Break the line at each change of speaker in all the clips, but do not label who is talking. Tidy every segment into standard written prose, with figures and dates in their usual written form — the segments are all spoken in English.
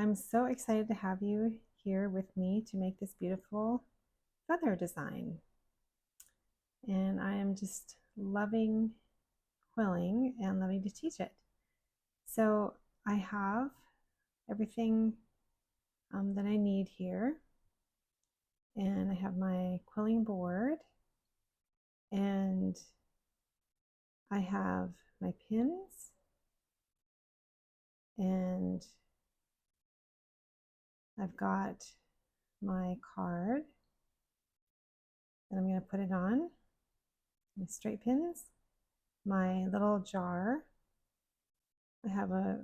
I'm so excited to have you here with me to make this beautiful feather design. And I am just loving quilling and loving to teach it. So I have everything that I need here. And I have my quilling board, and I have my pins, and I've got my card and I'm going to put it on, my straight pins, my little jar. I have a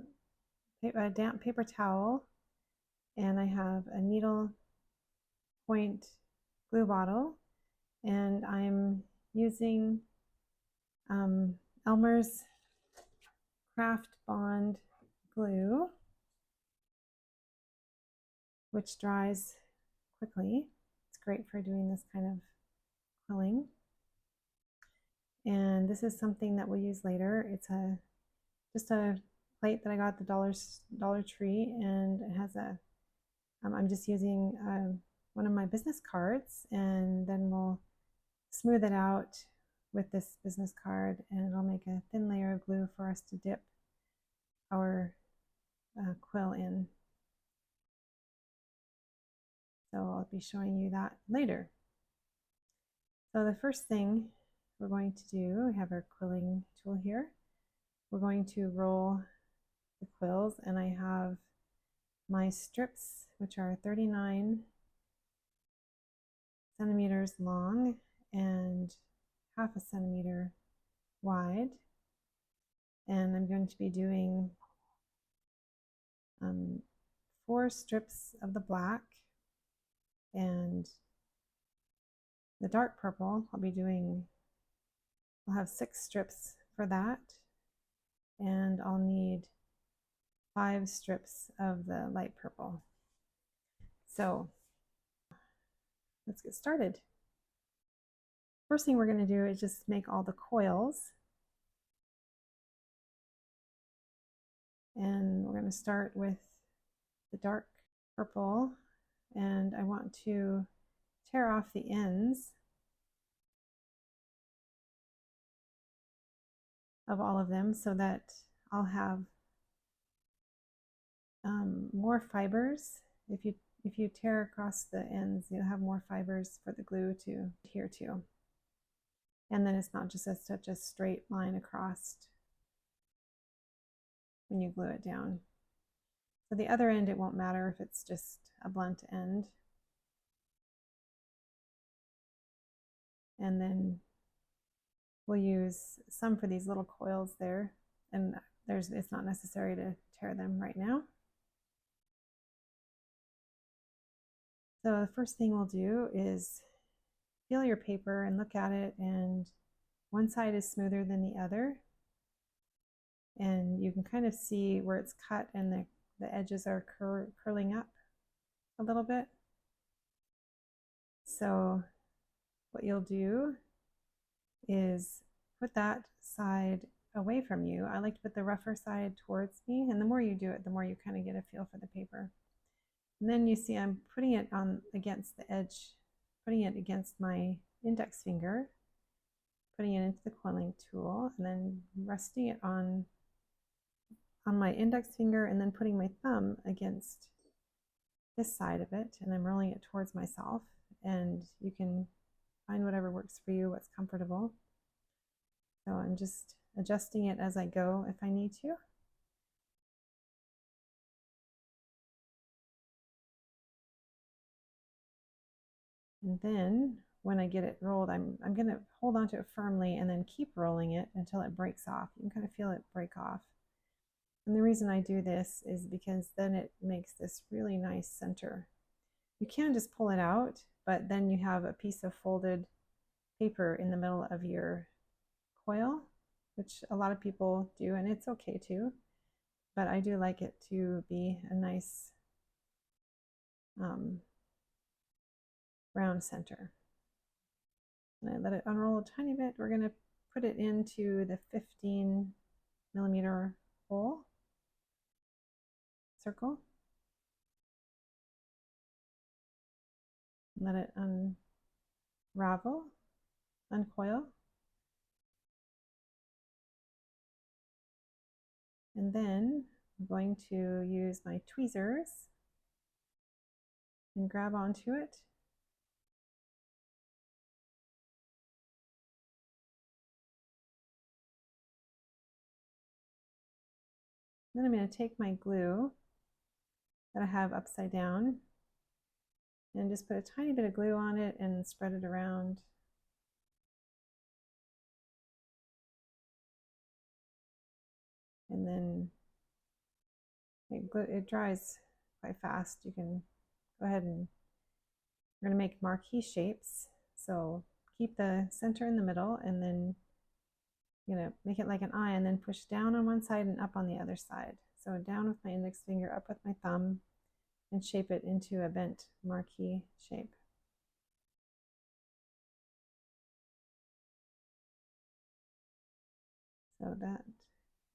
damp paper towel, and I have a needle point glue bottle, and I'm using Elmer's Craft Bond glue, which dries quickly. It's great for doing this kind of quilling. And this is something that we'll use later. It's just a plate that I got at the Dollar Tree, and it has a I'm just using one of my business cards, and then we'll smooth it out with this business card, and I'll make a thin layer of glue for us to dip our quill in. So I'll be showing you that later. So the first thing we're going to do, we have our quilling tool here. We're going to roll the quills, and I have my strips, which are 39 centimeters long and half a centimeter wide. And I'm going to be doing 4 strips of the black, and the dark purple I'll have 6 strips for that, and I'll need 5 strips of the light purple. So let's get started. First thing we're going to do is just make all the coils. And we're going to start with the dark purple, and I want to tear off the ends of all of them so that I'll have more fibers. If you tear across the ends, you'll have more fibers for the glue to adhere to. And then it's not just such a straight line across when you glue it down. So the other end, it won't matter if it's just a blunt end. And then we'll use some for these little coils there, and it's not necessary to tear them right now. So the first thing we'll do is feel your paper and look at it, and one side is smoother than the other, and you can kind of see where it's cut and the edges are curling up a little bit. So what you'll do is put that side away from you. I like to put the rougher side towards me, and the more you do it, the more you kind of get a feel for the paper. And then you see I'm putting it on against the edge, putting it against my index finger, putting it into the quilling tool, and then resting it on my index finger, and then putting my thumb against this side of it, and I'm rolling it towards myself. And you can find whatever works for you, what's comfortable. So I'm just adjusting it as I go if I need to. And then when I get it rolled, I'm going to hold onto it firmly and then keep rolling it until it breaks off. You can kind of feel it break off. And the reason I do this is because then it makes this really nice center. You can just pull it out, but then you have a piece of folded paper in the middle of your coil, which a lot of people do, and it's okay too. But I do like it to be a nice round center. And I let it unroll a tiny bit. We're going to put it into the 15 millimeter hole circle. Let it unravel, uncoil. And then I'm going to use my tweezers and grab onto it. Then I'm going to take my glue that I have upside down and just put a tiny bit of glue on it and spread it around. And then it dries quite fast. You can go ahead and we're going to make marquee shapes. So keep the center in the middle and then make it like an eye and then push down on one side and up on the other side. So down with my index finger, up with my thumb, and shape it into a bent marquee shape. So that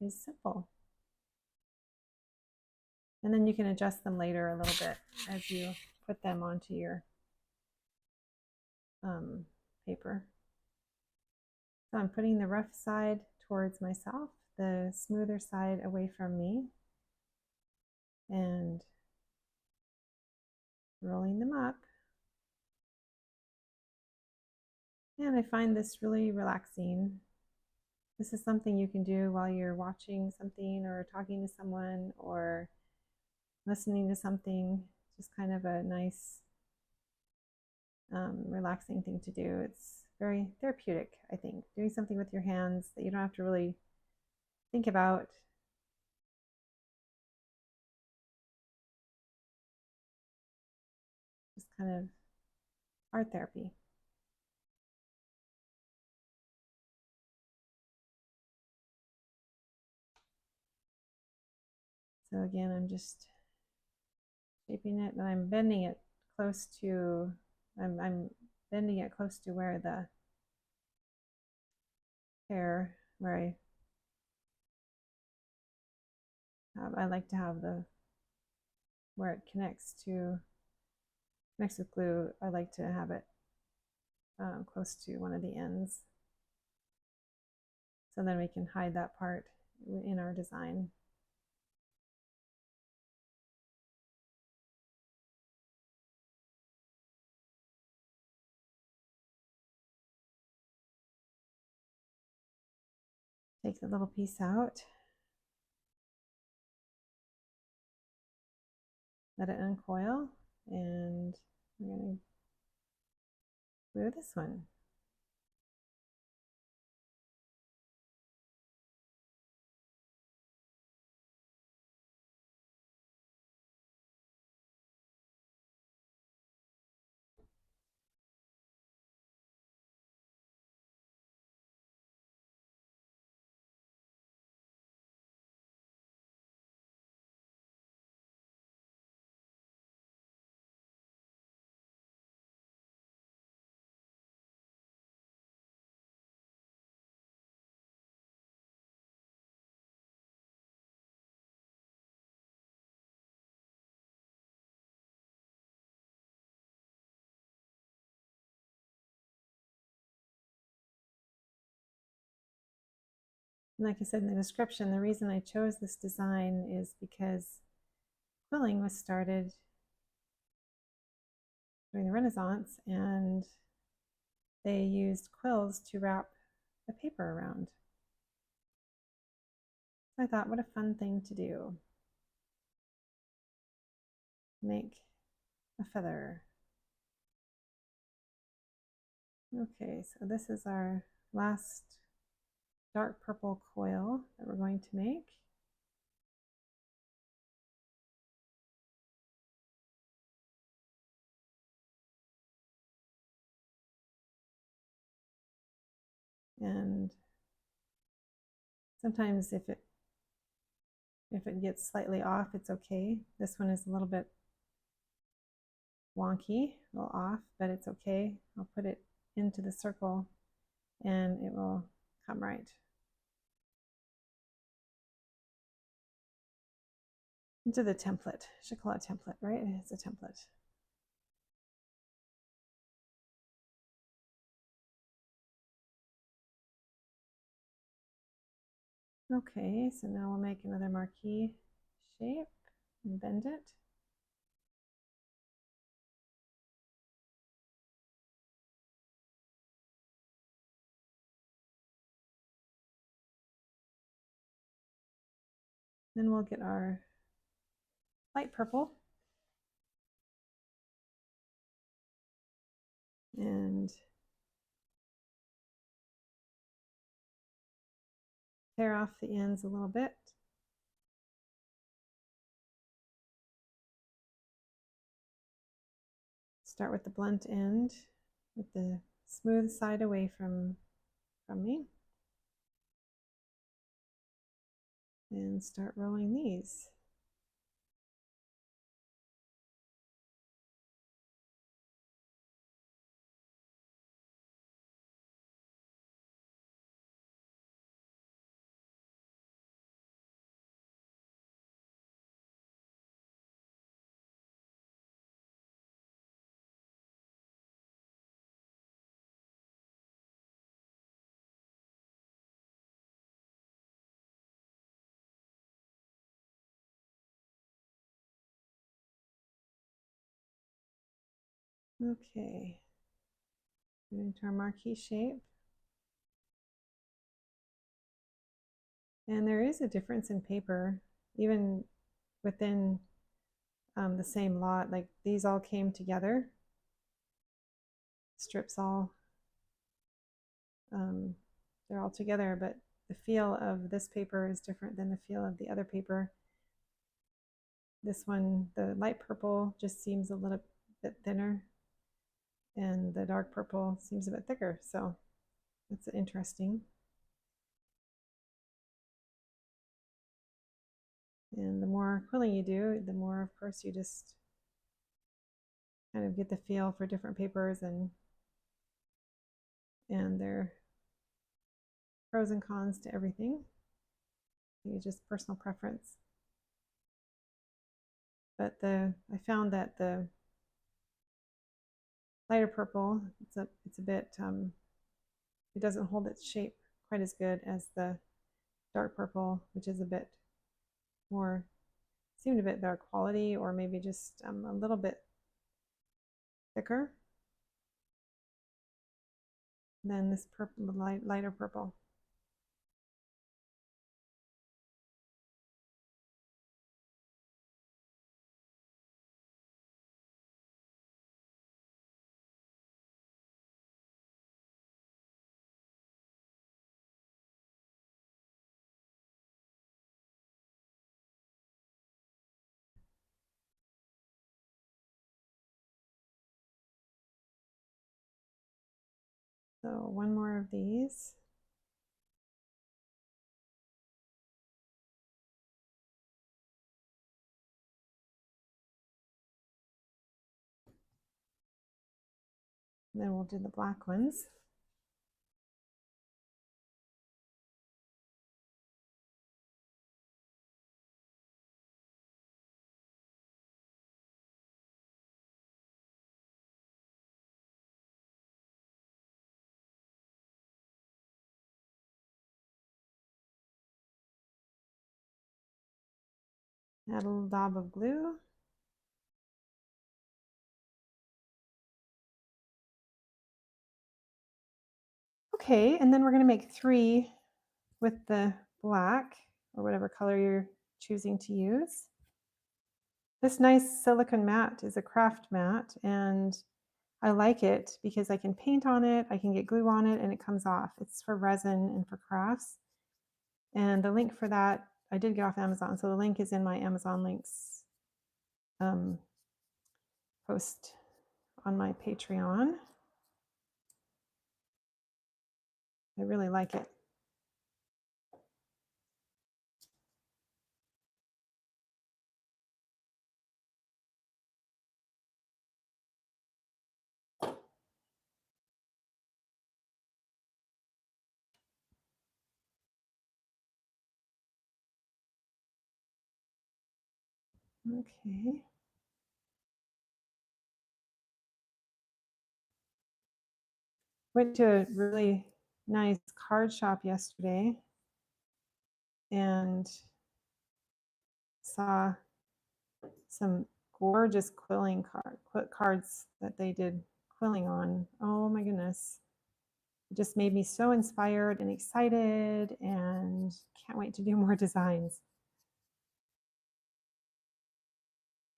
is simple. And then you can adjust them later a little bit as you put them onto your paper. So I'm putting the rough side towards myself, the smoother side away from me, and rolling them up. And I find this really relaxing. This is something you can do while you're watching something or talking to someone or listening to something. Just kind of a nice, relaxing thing to do. It's very therapeutic, I think. Doing something with your hands that you don't have to really think about. Just kind of art therapy. So again, I'm just shaping it and I'm bending it close to, I'm bending it close to where the hair, where I like to have where it connects with glue, I like to have it close to one of the ends. So then we can hide that part in our design. Take the little piece out. Let it uncoil, and we're going to glue this one. And like I said in the description, the reason I chose this design is because quilling was started during the Renaissance, and they used quills to wrap the paper around. So I thought, what a fun thing to do. Make a feather. Okay, so this is our last dark purple coil that we're going to make. And sometimes if it gets slightly off, it's okay. This one is a little bit wonky, a little off, but it's okay. I'll put it into the circle and it will come right. Into the template. I should call it a template, right? It's a template. Okay, so now we'll make another marquee shape and bend it. Then we'll get our light purple and tear off the ends a little bit. Start with the blunt end with the smooth side away from me and start rolling these. Okay, into our marquee shape. And there is a difference in paper, even within the same lot. Like these all came together, strips all, they're all together, but the feel of this paper is different than the feel of the other paper. This one, the light purple, just seems a little bit thinner, and the dark purple seems a bit thicker. So it's interesting. And the more quilling you do, the more, of course, you just kind of get the feel for different papers, and their pros and cons to everything. It's just personal preference. But I found that the lighter purple, it's a bit, it doesn't hold its shape quite as good as the dark purple, which is a bit more, seemed a bit better quality, or maybe just a little bit thicker than this purple, lighter purple. So one more of these. And then we'll do the black ones. Add a little dab of glue. Okay, and then we're going to make 3 with the black, or whatever color you're choosing to use. This nice silicone mat is a craft mat, and I like it because I can paint on it, I can get glue on it, and it comes off. It's for resin and for crafts. And the link for that, I did get off Amazon, so the link is in my Amazon links post on my Patreon. I really like it. Okay. Went to a really nice card shop yesterday, and saw some gorgeous quilling cards that they did quilling on. Oh my goodness. It just made me so inspired and excited and can't wait to do more designs.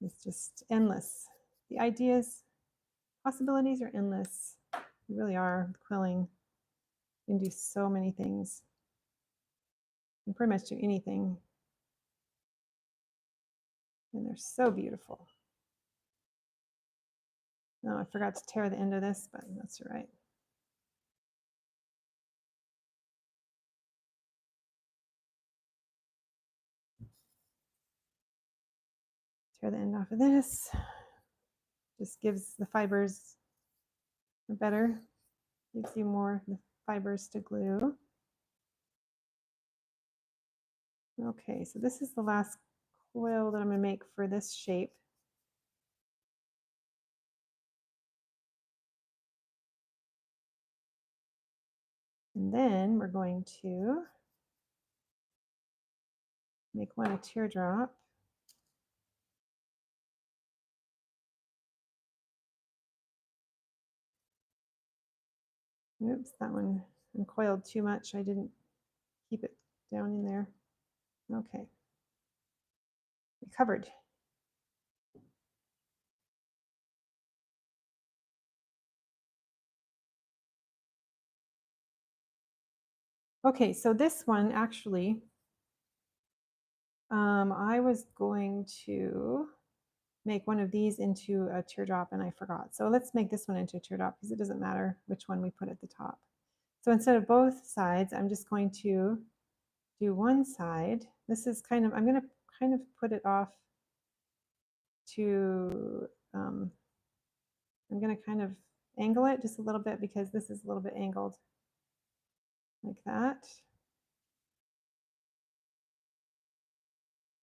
It's just endless. The ideas, possibilities are endless. They really are. Quilling, you can do so many things. You can pretty much do anything. And they're so beautiful. Oh, I forgot to tear the end of this, but that's all right. Tear the end off of this. Just gives the fibers better, gives you more fibers to glue. Okay, so this is the last quill that I'm going to make for this shape. And then we're going to make one a teardrop. Oops, that one uncoiled too much. I didn't keep it down in there. Okay, recovered. Okay, so this one actually, I was going to make one of these into a teardrop and I forgot. So let's make this one into a teardrop because it doesn't matter which one we put at the top. So instead of both sides, I'm just going to do one side. This is kind of, I'm going to kind of put it off to, I'm going to kind of angle it just a little bit because this is a little bit angled like that.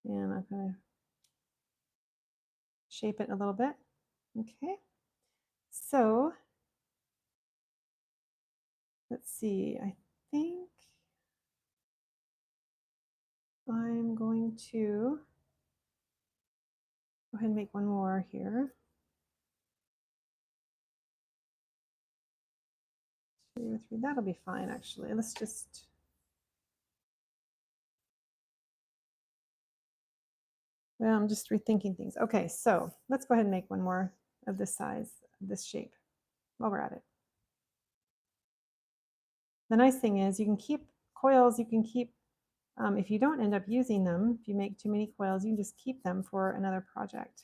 And I'm going to shape it a little bit. Okay. So let's see, I think I'm going to go ahead and make one more here. 2 or 3, that'll be fine actually. Let's just, well, I'm just rethinking things. Okay, so let's go ahead and make one more of this size, this shape while we're at it. The nice thing is you can keep coils, you can keep, if you don't end up using them, if you make too many coils, you can just keep them for another project.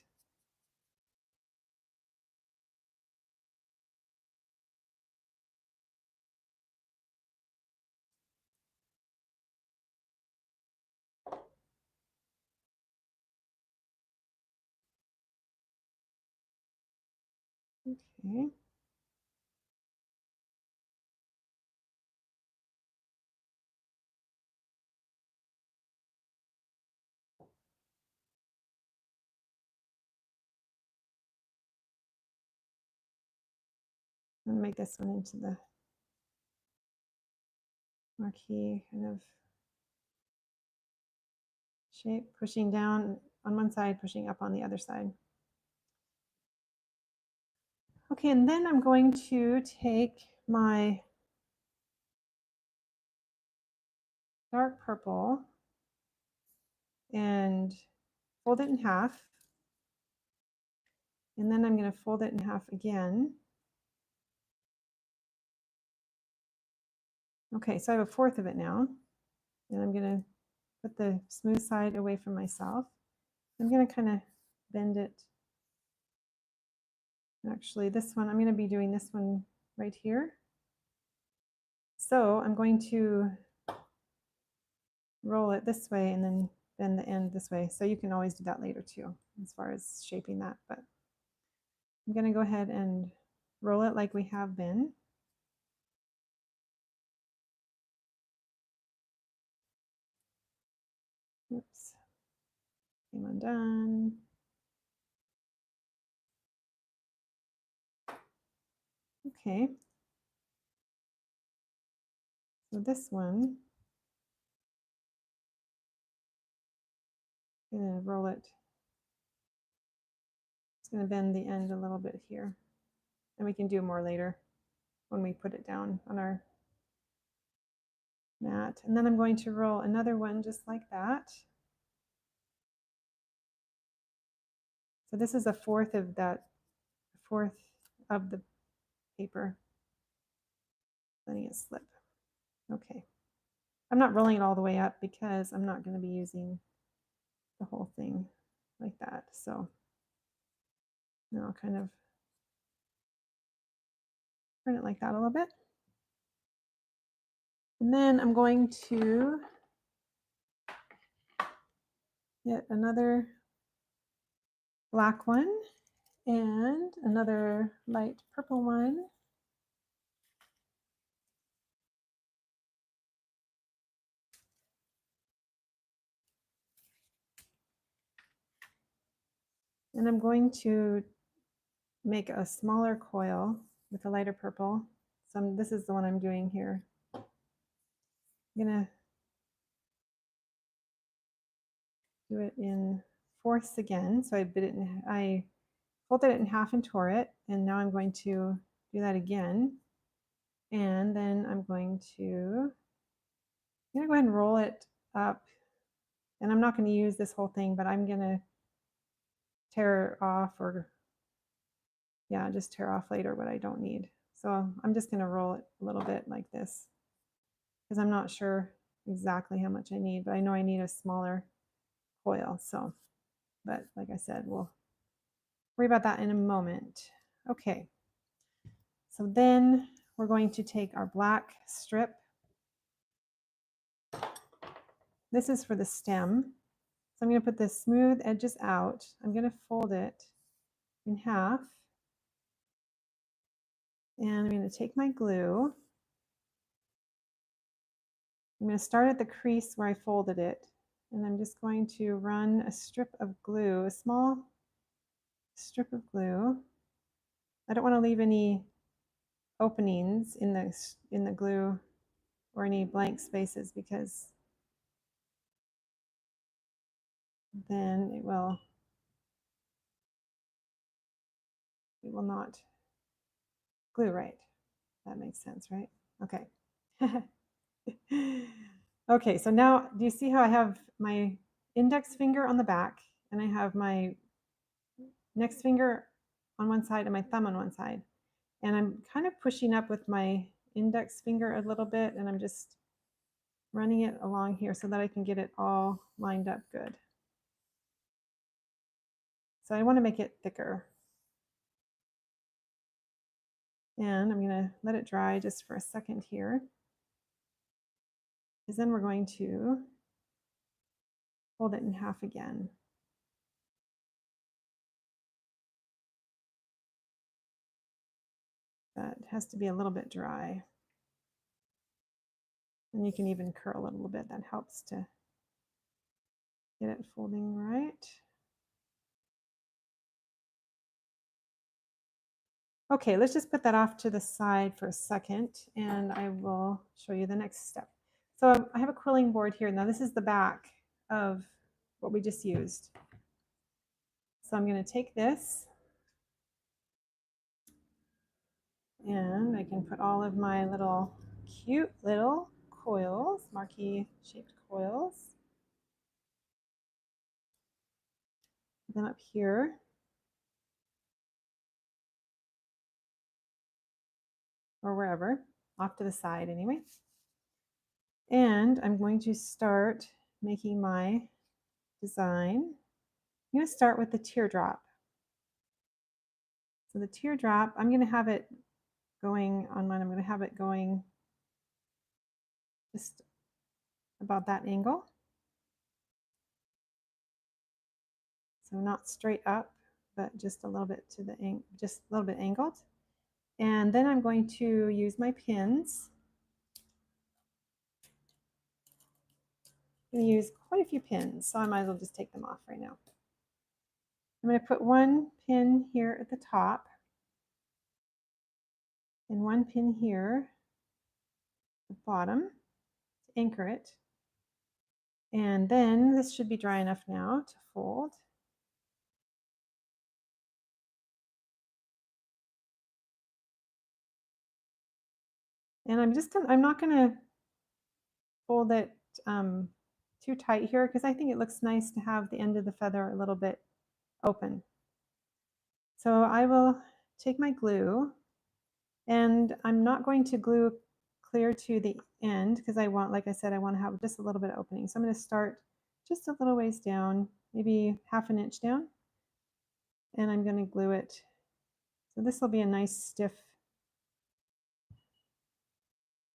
Okay. I'm gonna make this one into the marquee kind of shape, pushing down on one side, pushing up on the other side. Okay, and then I'm going to take my dark purple and fold it in half. And then I'm going to fold it in half again. Okay, so I have a fourth of it now. And I'm going to put the smooth side away from myself. I'm going to kind of bend it. Actually, this one, I'm going to be doing this one right here. So I'm going to roll it this way and then bend the end this way. So you can always do that later too, as far as shaping that. But I'm going to go ahead and roll it like we have been. Oops, came undone. Okay. So this one, I'm going to roll it. It's going to bend the end a little bit here. And we can do more later when we put it down on our mat. And then I'm going to roll another one just like that. So this is a fourth of that, fourth of the paper. Letting it slip. Okay. I'm not rolling it all the way up because I'm not going to be using the whole thing like that. So now I'll kind of turn it like that a little bit. And then I'm going to get another black one and another light purple one. And I'm going to make a smaller coil with a lighter purple. So this is the one I'm doing here. I'm gonna do it in fourths again. So I folded it in half and tore it, and now I'm going to do that again. And then I'm going to go ahead and roll it up. And I'm not going to use this whole thing, but I'm going to tear off, or yeah, just tear off later what I don't need. So I'm just going to roll it a little bit like this because I'm not sure exactly how much I need, but I know I need a smaller coil. So, but like I said, we'll worry about that in a moment. Okay. So then we're going to take our black strip. This is for the stem. So I'm going to put the smooth edges out. I'm going to fold it in half. And I'm going to take my glue. I'm going to start at the crease where I folded it. And I'm just going to run a strip of glue, a small strip of glue. I don't want to leave any openings in the glue or any blank spaces, because then it will not glue right. That makes sense, right? Okay. Okay, so now do you see how I have my index finger on the back and I have my next finger on one side and my thumb on one side? And I'm kind of pushing up with my index finger a little bit, and I'm just running it along here so that I can get it all lined up good. So I want to make it thicker. And I'm going to let it dry just for a second here, because then we're going to fold it in half again. That has to be a little bit dry. And you can even curl it a little bit. That helps to get it folding right. Okay, let's just put that off to the side for a second, and I will show you the next step. So I have a quilling board here. Now this is the back of what we just used. So I'm going to take this, and I can put all of my little cute little coils, marquee shaped coils. Put them up here. Or wherever, off to the side anyway. And I'm going to start making my design. I'm going to start with the teardrop. So the teardrop, I'm going to have it going on mine. I'm going to have it going just about that angle. So not straight up, but just a little bit to the just a little bit angled. And then I'm going to use my pins. I'm going to use quite a few pins, so I might as well just take them off right now. I'm going to put one pin here at the top and one pin here at the bottom to anchor it. And then this should be dry enough now to fold. And I'm not gonna fold it too tight here because I think it looks nice to have the end of the feather a little bit open. So I will take my glue, and I'm not going to glue clear to the end because I want, like I said, I want to have just a little bit of opening. So I'm going to start just a little ways down, maybe half an inch down, and I'm going to glue it. So this will be a nice stiff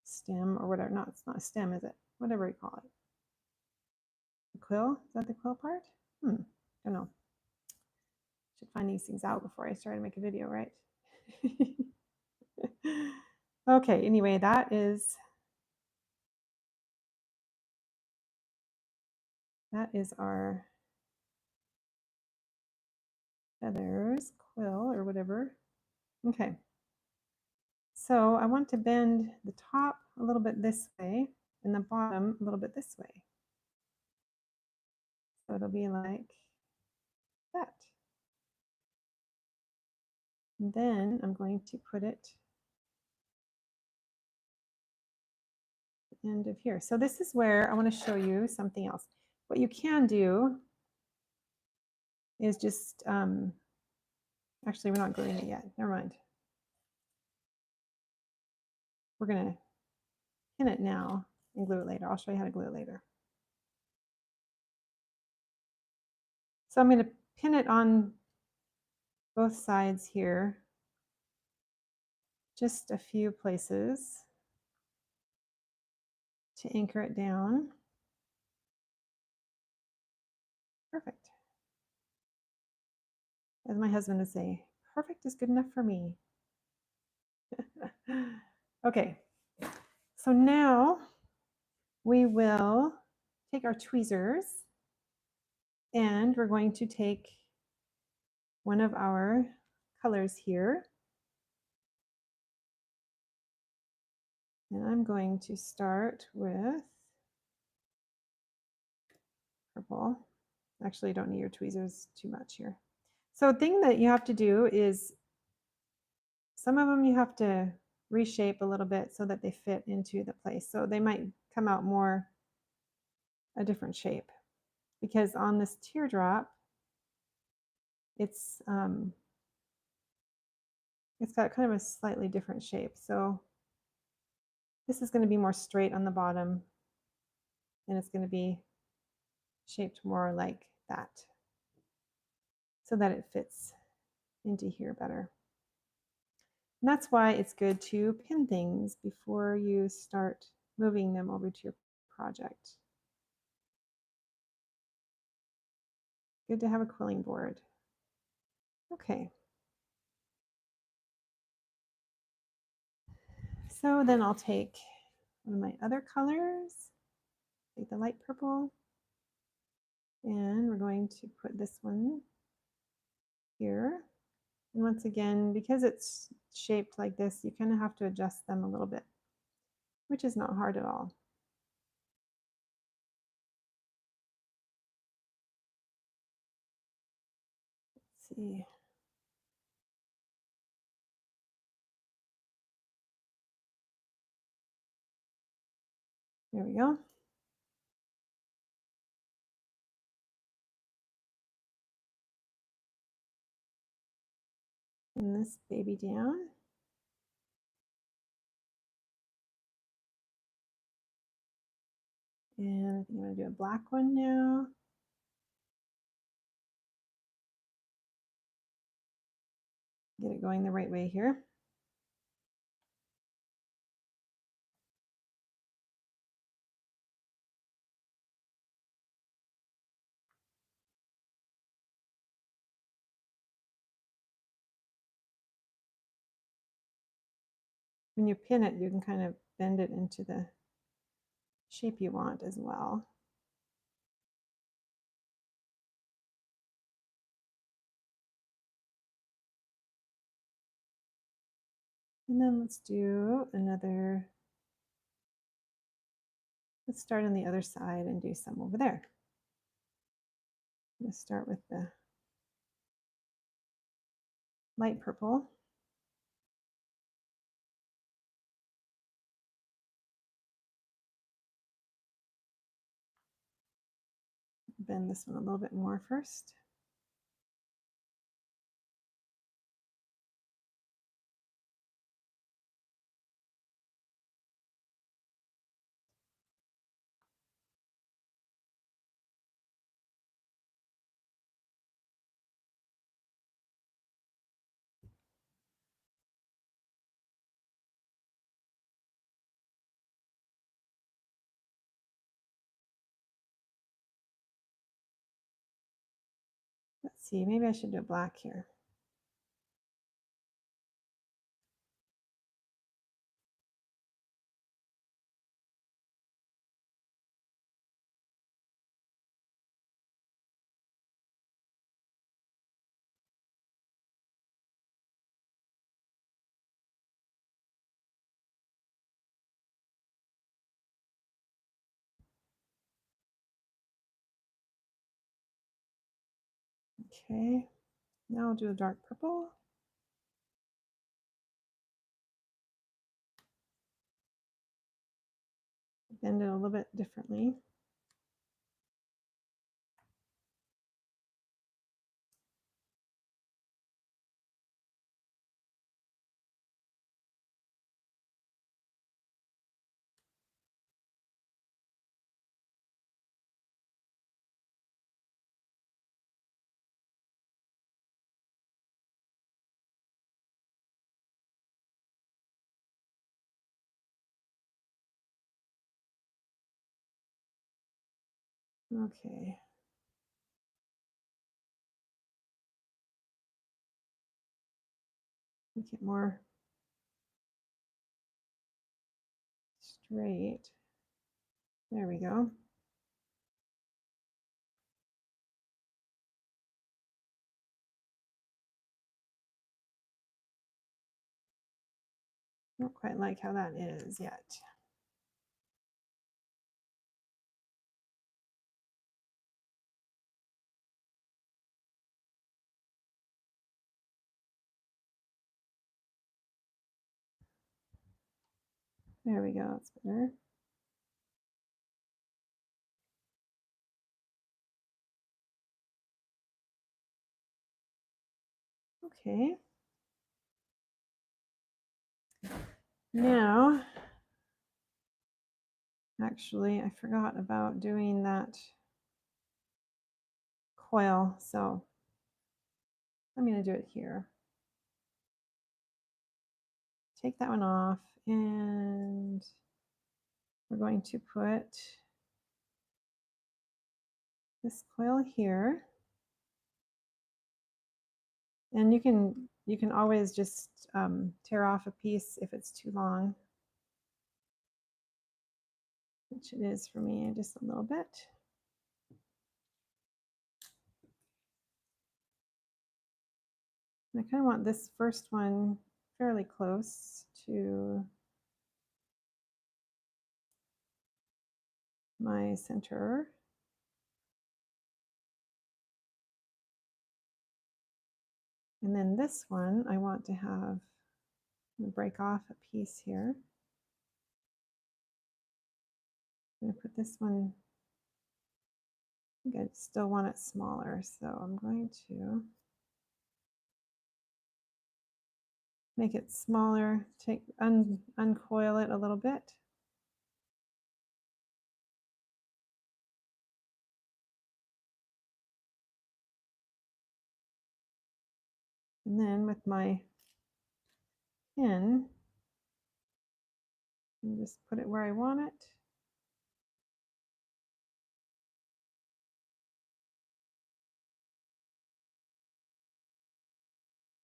stem or whatever. Not, it's not a stem, is it? Whatever you call it. The quill? Is that the quill part? Don't know. Should find these things out before I start to make a video, right? Okay, anyway, that is our feathers, quill or whatever. Okay, so I want to bend the top a little bit this way and the bottom a little bit this way. So it'll be like that. And then I'm going to put it at the end of here. So this is where I want to show you something else. What you can do is just, actually we're not gluing it yet, never mind. We're gonna pin it now and glue it later. I'll show you how to glue it later. So I'm going to pin it on both sides here, just a few places to anchor it down. Perfect. As my husband would say, perfect is good enough for me. Okay, so now we will take our tweezers and we're going to take one of our colors here. And I'm going to start with purple. Actually, you don't need your tweezers too much here. So the thing that you have to do is some of them you have to reshape a little bit so that they fit into the place. So they might come out more a different shape because on this teardrop, it's got kind of a slightly different shape. So this is going to be more straight on the bottom and it's going to be shaped more like that so that it fits into here better. And that's why it's good to pin things before you start moving them over to your project. Good to have a quilling board. Okay. So then I'll take one of my other colors, take the light purple, and we're going to put this one here. And once again, because it's shaped like this, you kind of have to adjust them a little bit, which is not hard at all. Let's see. There we go. Pin this baby down. And I think I'm going to do a black one now. Get it going the right way here. When you pin it, you can kind of bend it into the shape you want as well. And then let's do another Let's start on the other side and do some over there. I'm going to start with the light purple. Bend this one a little bit more first. Let's see, maybe I should do black here. Okay, now I'll do a dark purple. Bend it a little bit differently. Okay. Make it more straight. There we go. Don't quite like how that is yet. There we go, that's better. Okay. Now, actually, I forgot about doing that coil, so I'm going to do it here. Take that one off, and we're going to put this coil here. And you can always just tear off a piece if it's too long, which it is for me, just a little bit. I kind of want this first one fairly close to my center. And then this one, I want to have, break off a piece here. I'm going to put this one, I think I still want it smaller, so I'm going to make it smaller, uncoil it a little bit. And then with my pin, and just put it where I want it.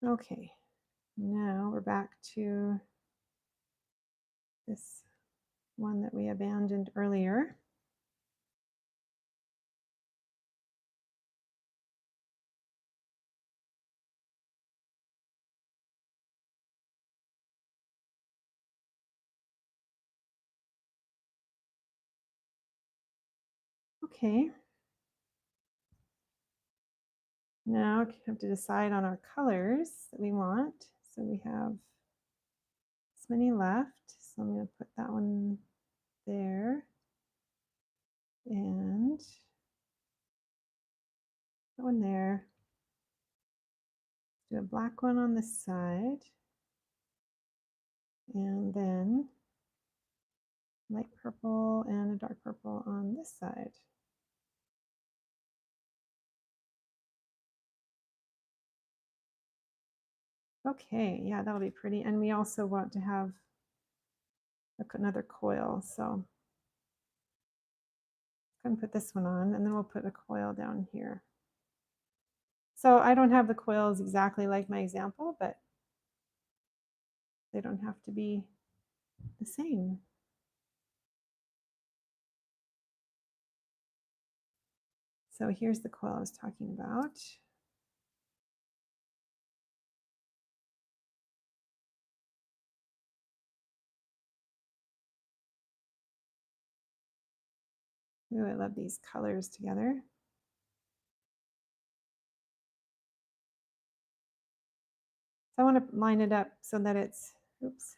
Okay, now we're back to this one that we abandoned earlier. Okay. Now we have to decide on our colors that we want. So we have this many left. So I'm going to put that one there. And that one there. Do a black one on this side. And then light purple and a dark purple on this side. Okay, yeah, that'll be pretty. And we also want to have another coil. So I'm gonna put this one on, and then we'll put a coil down here. So I don't have the coils exactly like my example, but they don't have to be the same. So here's the coil I was talking about. Ooh, I love these colors together. So I want to line it up so that it's, oops,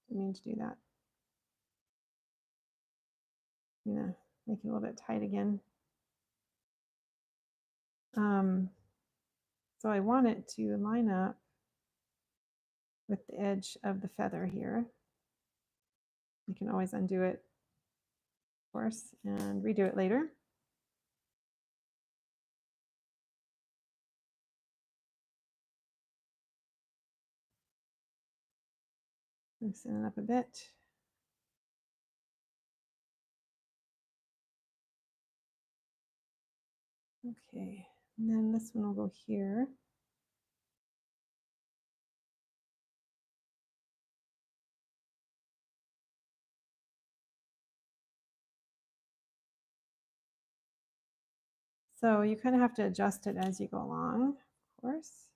didn't mean to do that. I'm gonna make it a little bit tight again. So I want it to line up with the edge of the feather here. You can always undo it, of course, and redo it later. Loosen it up a bit. Okay, and then this one will go here. So you kind of have to adjust it as you go along, of course.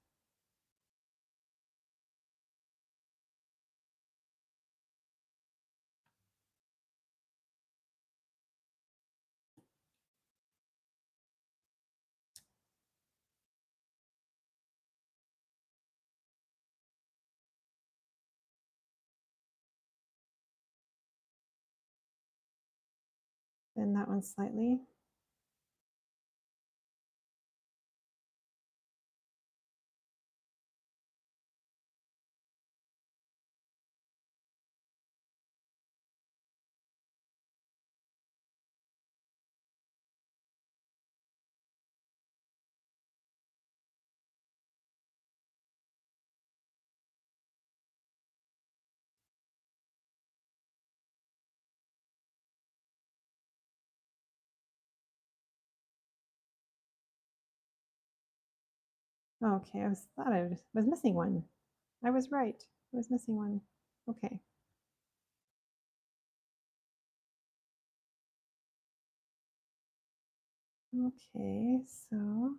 Bend that one slightly. Okay, I thought I was missing one. I was right. I was missing one. Okay. Okay, so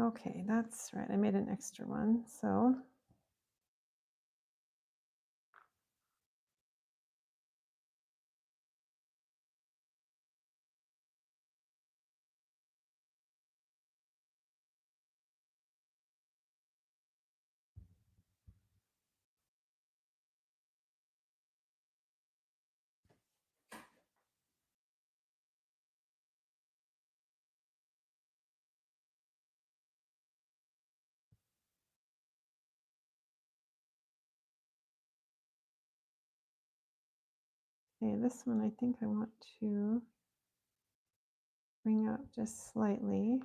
okay, that's right. I made an extra one. So okay, this one I think I want to bring up just slightly.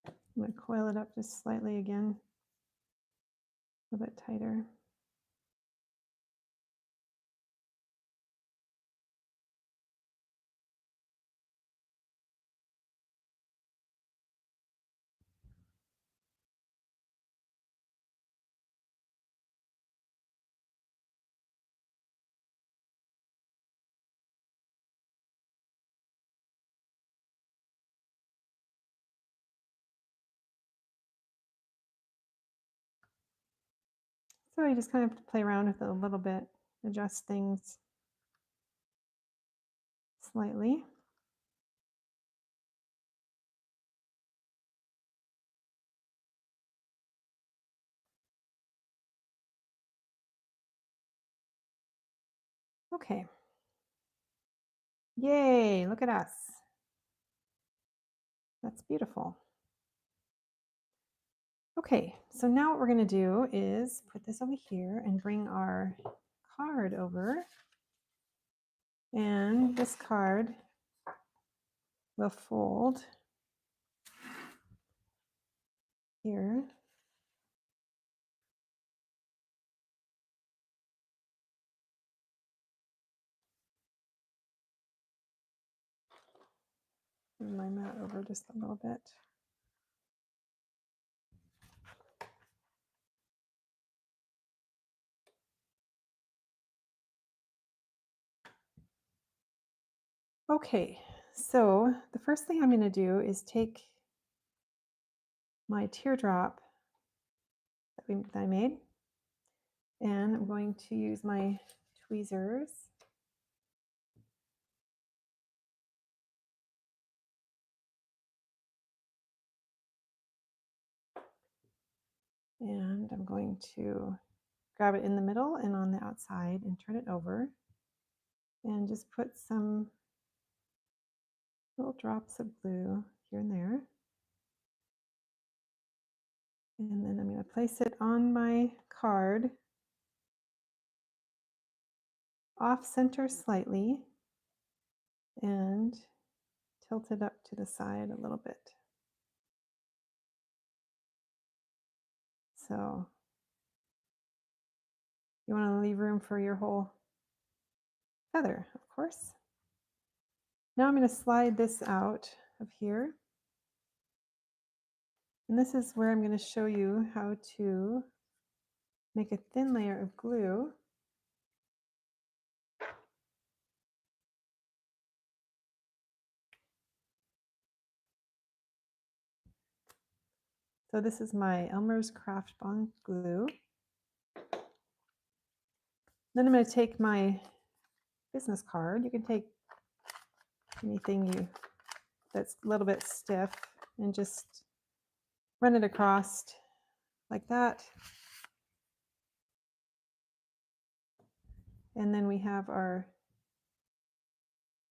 I'm going to coil it up just slightly again, a bit tighter. So you just kind of have to play around with it a little bit, adjust things slightly. Okay. Yay, look at us. That's beautiful. Okay, so now what we're going to do is put this over here and bring our card over. And this card will fold here. Move my mat over just a little bit. Okay, so the first thing I'm going to do is take my teardrop that I made, and I'm going to use my tweezers and I'm going to grab it in the middle and on the outside and turn it over and just put some little drops of glue here and there. And then I'm going to place it on my card, off center slightly, and tilt it up to the side a little bit. So you want to leave room for your whole feather, of course. Now I'm going to slide this out of here. And this is where I'm going to show you how to make a thin layer of glue. So this is my Elmer's Craft Bond glue. Then I'm going to take my business card. You can take anything that's a little bit stiff and just run it across like that. And then we have our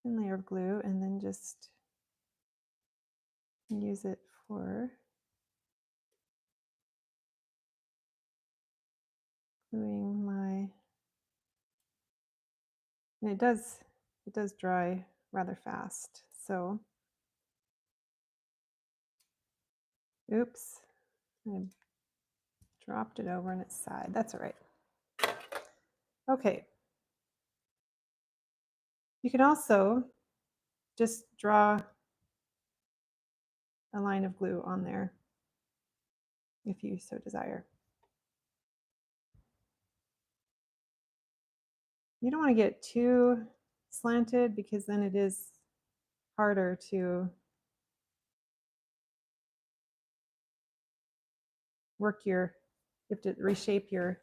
thin layer of glue, and then just use it for gluing my, and it does dry rather fast. So, oops, I dropped it over on its side. That's all right. Okay. You can also just draw a line of glue on there if you so desire. You don't want to get too slanted because then it is harder to work you have to reshape your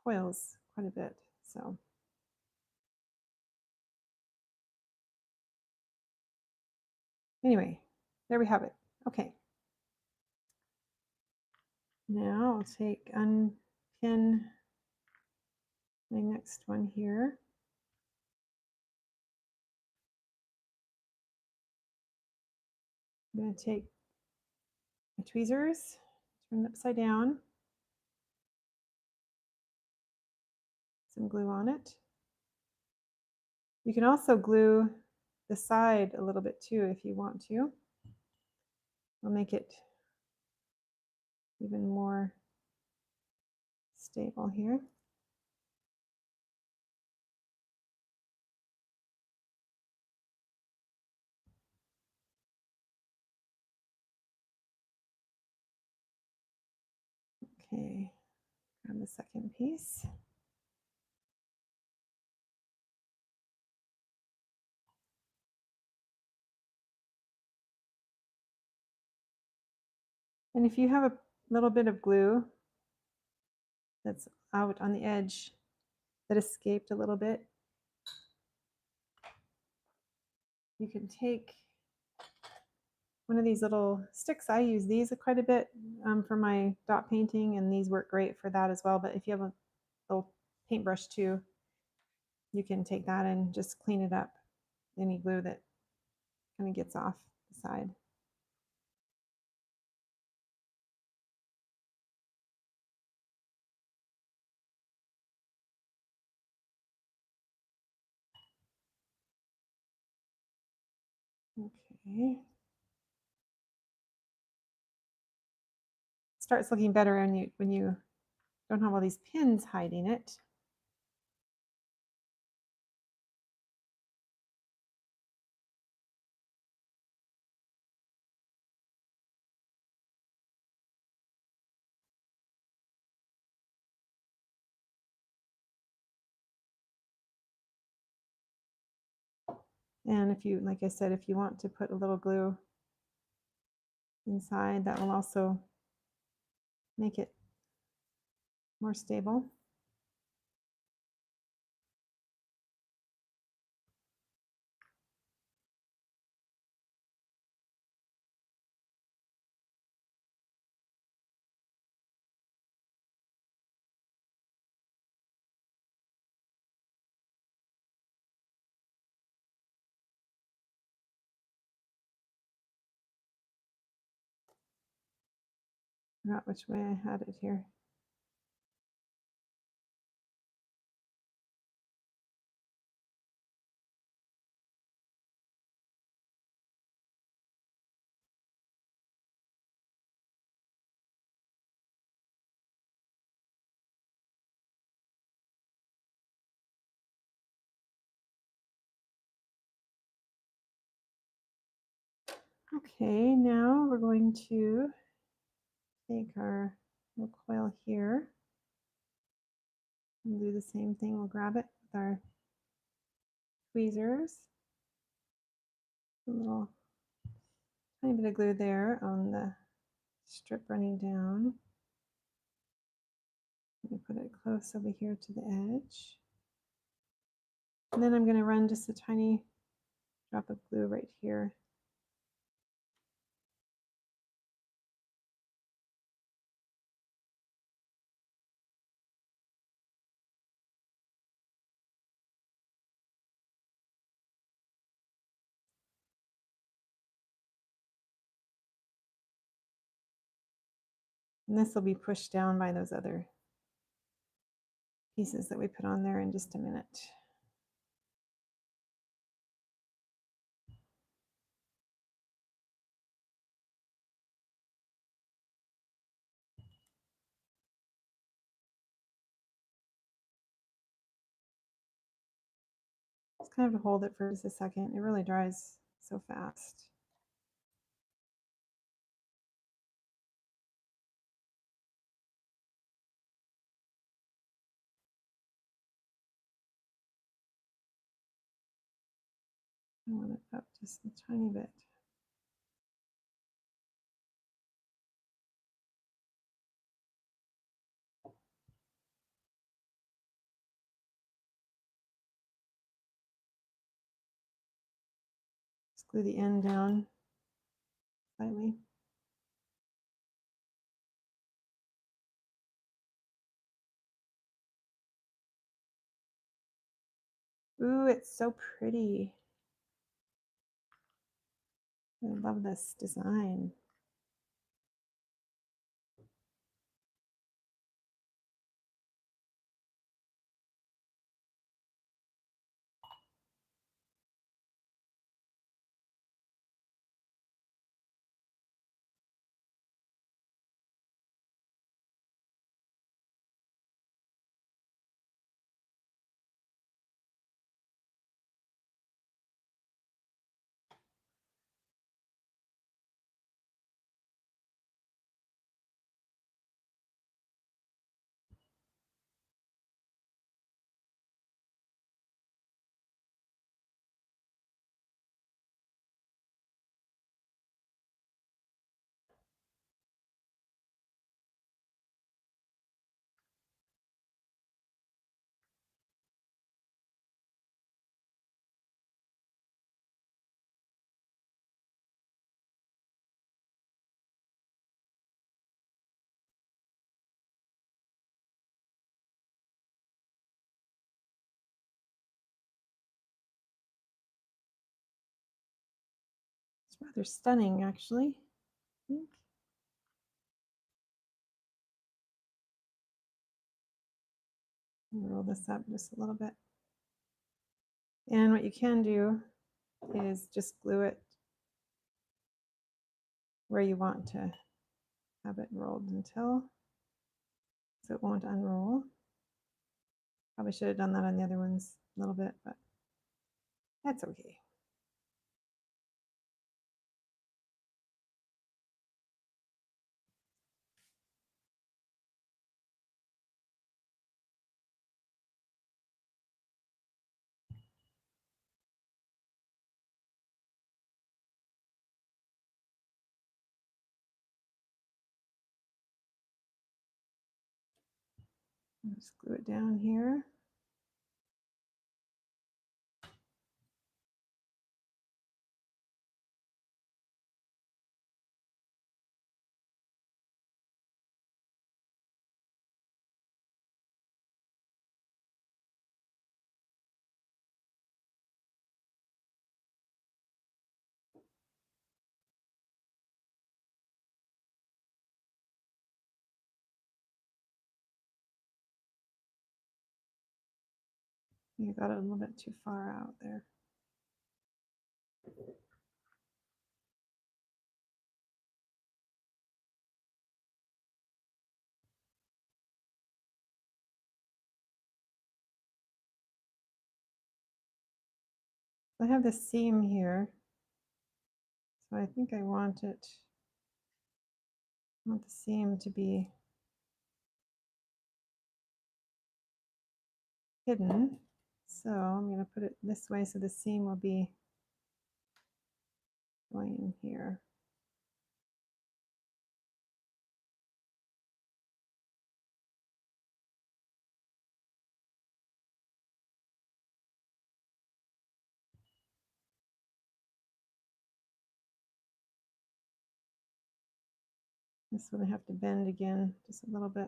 coils quite a bit. So anyway, there we have it. Okay. Now I'll unpin my next one here. I'm going to take my tweezers, turn it upside down, some glue on it. You can also glue the side a little bit too if you want to. I'll make it even more stable here. Okay, grab the second piece. And if you have a little bit of glue that's out on the edge that escaped a little bit, you can take one of these little sticks. I use these quite a bit for my dot painting, and these work great for that as well. But if you have a little paintbrush too, you can take that and just clean it up, any glue that kind of gets off the side. Okay. Starts looking better when you don't have all these pins hiding it. And if you, like I said, if you want to put a little glue inside, that will also make it more stable. Not which way I had it here. Okay, now we're going to take our little coil here and do the same thing. We'll grab it with our tweezers. A little tiny bit of glue there on the strip running down. I'm going to put it close over here to the edge. And then I'm going to run just a tiny drop of glue right here. And this will be pushed down by those other pieces that we put on there in just a minute. Just kind of hold it for just a second. It really dries so fast. I want it up just a tiny bit. Just glue the end down slightly. Ooh, it's so pretty. I love this design. rather stunning, actually, I think. Roll this up just a little bit. And what you can do is just glue it where you want to have it rolled until, so it won't unroll. Probably should have done that on the other ones a little bit, but that's okay. Just glue it down here. You got it a little bit too far out there. I have this seam here, so I think I want the seam to be hidden. So I'm going to put it this way so the seam will be going in here. This one I have to bend again just a little bit.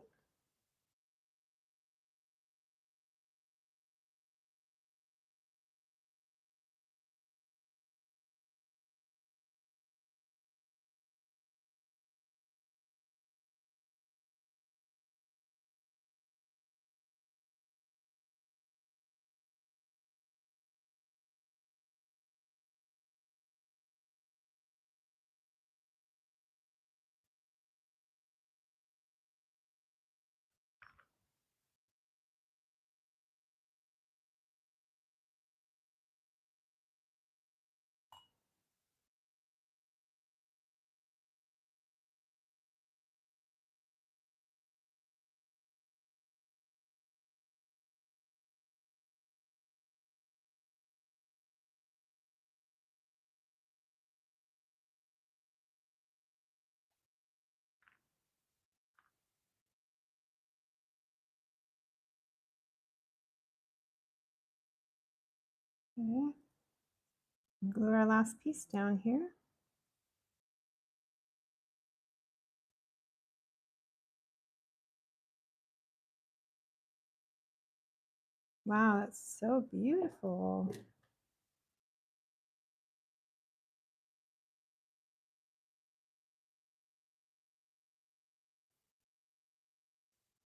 Okay. Glue our last piece down here. Wow, that's so beautiful.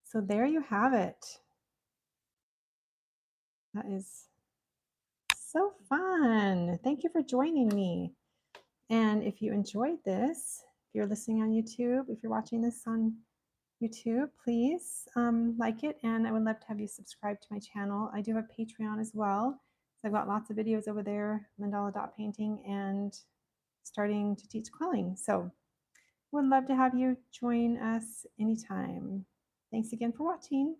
So there you have it. That is so fun. Thank you for joining me. And if you enjoyed this, if you're listening on YouTube, if you're watching this on YouTube, please like it. And I would love to have you subscribe to my channel. I do have Patreon as well. So I've got lots of videos over there, mandala dot painting, and starting to teach quilling. So would love to have you join us anytime. Thanks again for watching.